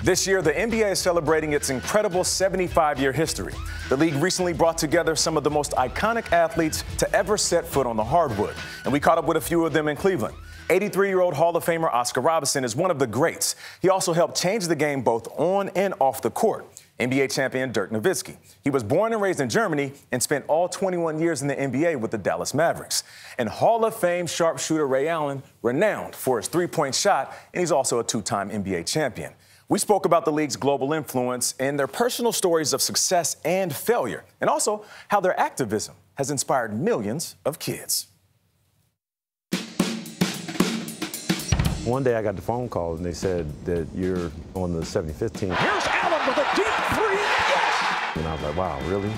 This year, the NBA is celebrating its incredible 75-year history. The league recently brought together some of the most iconic athletes to ever set foot on the hardwood, and we caught up with a few of them in Cleveland. 83-year-old Hall of Famer Oscar Roberston is one of the greats. He also helped change the game both on and off the court. NBA champion Dirk Nowitzki. He was born and raised in Germany and spent all 21 years in the NBA with the Dallas Mavericks. And Hall of Fame sharpshooter Ray Allen, renowned for his three-point shot, and he's also a two-time NBA champion. We spoke about the league's global influence and their personal stories of success and failure, and also how their activism has inspired millions of kids. One day I got the phone call and they said that you're on the 75th team. Here's Allen with a deep three, yes! And I was like, wow, really?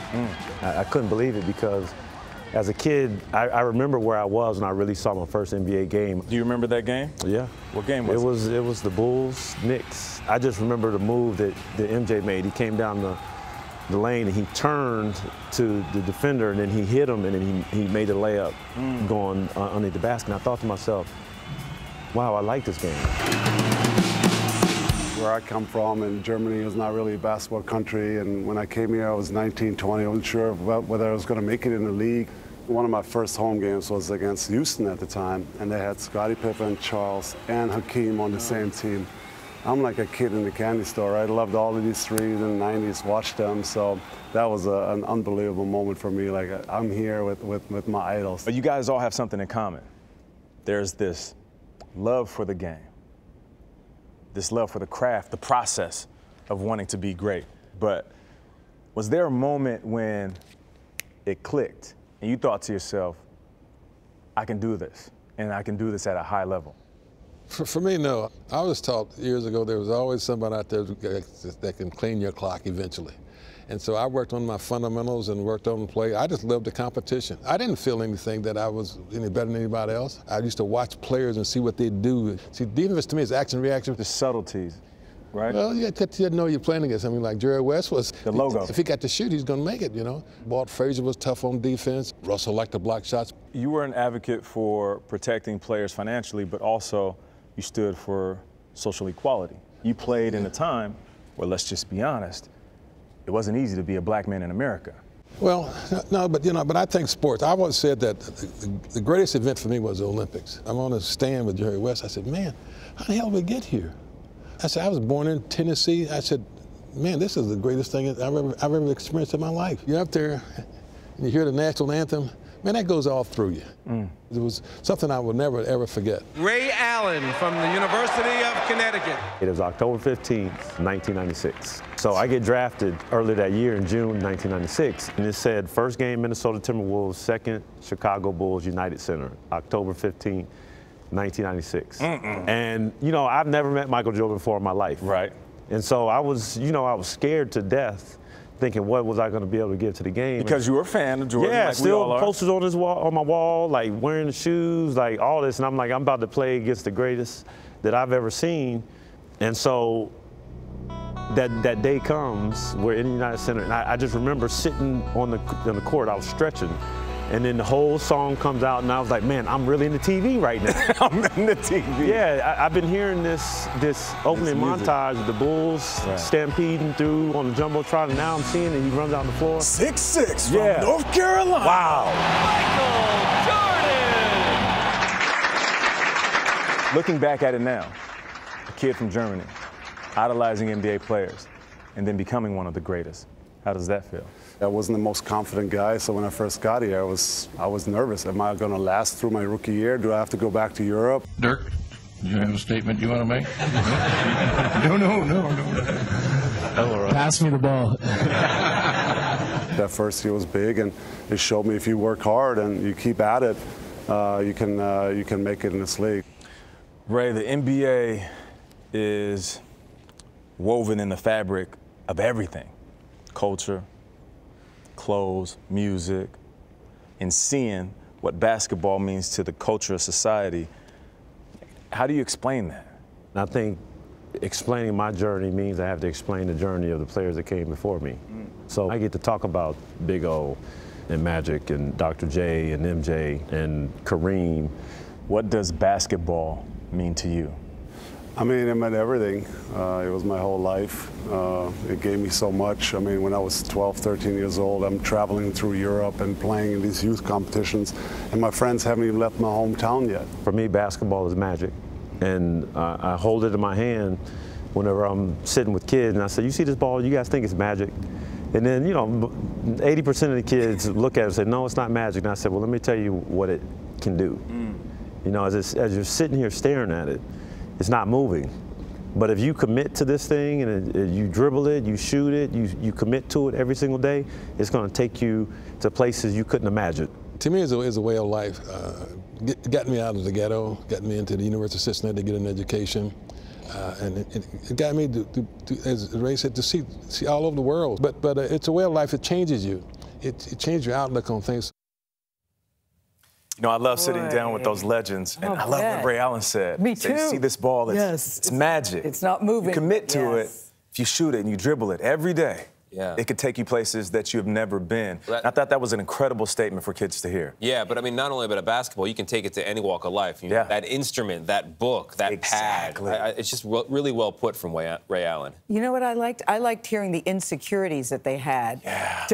I couldn't believe it because as a kid, I remember where I was when I really saw my first NBA game. Do you remember that game? Yeah. What game was it? It was the Bulls, Knicks. I just remember the move that MJ made. He came down the lane and he turned to the defender and then he hit him and then he made the layup going underneath the basket. And I thought to myself, wow, I like this game. Where I come from in Germany is not really a basketball country, and when I came here I was 19, 20, I wasn't sure whether I was going to make it in the league. One of my first home games was against Houston at the time, and they had Scottie Pippen, Charles, and Hakeem on the same team. I'm like a kid in the candy store, right? I loved all of these threes in the 90s, watched them, so that was an unbelievable moment for me. Like, I'm here with my idols. But you guys all have something in common. There's this love for the game, this love for the craft, the process of wanting to be great. But was there a moment when it clicked and you thought to yourself, I can do this, and I can do this at a high level? For me, no. I was taught years ago there was always somebody out there that can clean your clock eventually. And so I worked on my fundamentals and worked on the play. I just loved the competition. I didn't feel anything that I was any better than anybody else. I used to watch players and see what they do. See, defense to me is action, reaction. The subtleties, right? Well, you got to know you're playing against something like Jerry West was. The logo. If he got to shoot, he's going to make it, you know. Walt Frazier was tough on defense. Russell liked to block shots. You were an advocate for protecting players financially, but also you stood for social equality. You played in a time where, let's just be honest, it wasn't easy to be a black man in America. Well, no, but but I think sports. I've always said that the greatest event for me was the Olympics. I'm on a stand with Jerry West. I said, man, how the hell did we get here? I said, I was born in Tennessee. I said, man, this is the greatest thing I've ever experienced in my life. You're up there and you hear the national anthem. Man, that goes all through you. It was something I will never, ever forget. Ray Allen from the University of Connecticut. It was October 15th, 1996. So I get drafted earlier that year in June 1996, and it said first game Minnesota Timberwolves, second Chicago Bulls United Center, October 15th, 1996. And, I've never met Michael Jordan before in my life. Right. And so I was, I was scared to death, thinking what was I going to be able to give to the game. Because you were a fan of Jordan, yeah, like still we all are. Posters on his wall, on my wall, like wearing the shoes, like all this, and I'm like, I'm about to play against the greatest that I've ever seen. And so that day comes, we're in the United Center, and I just remember sitting on the court, I was stretching, and then the whole song comes out, and I was like, man, I'm really in the TV right now. I'm in the TV. Yeah, I've been hearing this opening montage of the Bulls stampeding through on the Jumbotron, and now I'm seeing it. He runs out on the floor. 6'6" from North Carolina. Wow. Michael Jordan! Looking back at it now, a kid from Germany, idolizing NBA players, and then becoming one of the greatest. How does that feel? I wasn't the most confident guy, so when I first got here, I was nervous. Am I going to last through my rookie year? Do I have to go back to Europe? Dirk, do you have a statement you want to make? No. Pass me the ball. That first year was big, and it showed me if you work hard and you keep at it, you can make it in this league. Ray, the NBA is woven in the fabric of everything. Culture, clothes, music, and seeing what basketball means to the culture of society. How do you explain that? I think explaining my journey means I have to explain the journey of the players that came before me. So I get to talk about Big O and Magic and Dr. J and MJ and Kareem. What does basketball mean to you? I mean, it meant everything. It was my whole life. It gave me so much. I mean, when I was 12, 13 years old, I'm traveling through Europe and playing in these youth competitions, and my friends haven't even left my hometown yet. For me, basketball is magic, and I hold it in my hand whenever I'm sitting with kids, and I say, you see this ball, you guys think it's magic? And then, 80% of the kids look at it and say, no, it's not magic. And I said, well, let me tell you what it can do. As you're sitting here staring at it, it's not moving. But if you commit to this thing and you dribble it, you shoot it, you commit to it every single day, it's going to take you to places you couldn't imagine. To me, it's a way of life. It got me out of the ghetto, got me into the University of Cincinnati to get an education. And it got me, as Ray said, to see all over the world. But it's a way of life that changes you. It changes your outlook on things. I love sitting down with those legends, and I love what Ray Allen said. Me too. You see this ball, it's magic. It's not moving. You commit to it. If you shoot it and you dribble it every day, it could take you places that you have never been. I thought that was an incredible statement for kids to hear. Yeah, but I mean, not only about basketball, you can take it to any walk of life. That instrument, that book, that pad. It's just really well put from Ray Allen. You know what I liked? I liked hearing the insecurities that they had.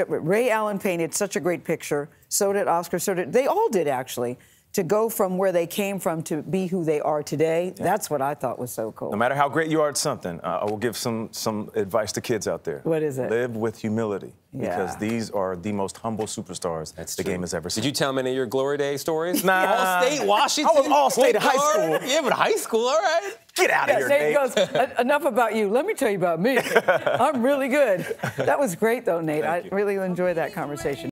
Ray Allen painted such a great picture. So did Oscar. They all did, actually. To go from where they came from to be who they are today, that's what I thought was so cool. No matter how great you are at something, I will give some advice to kids out there. What is it? Live with humility, because these are the most humble superstars the game has ever seen. Did you tell them any of your glory day stories? Nah. All-State, Washington? I was All-State in high school. Yeah, but high school, all right. Get out of here, Nate. Nate goes, enough about you. Let me tell you about me. I'm really good. That was great, though, Nate. I really enjoyed that conversation.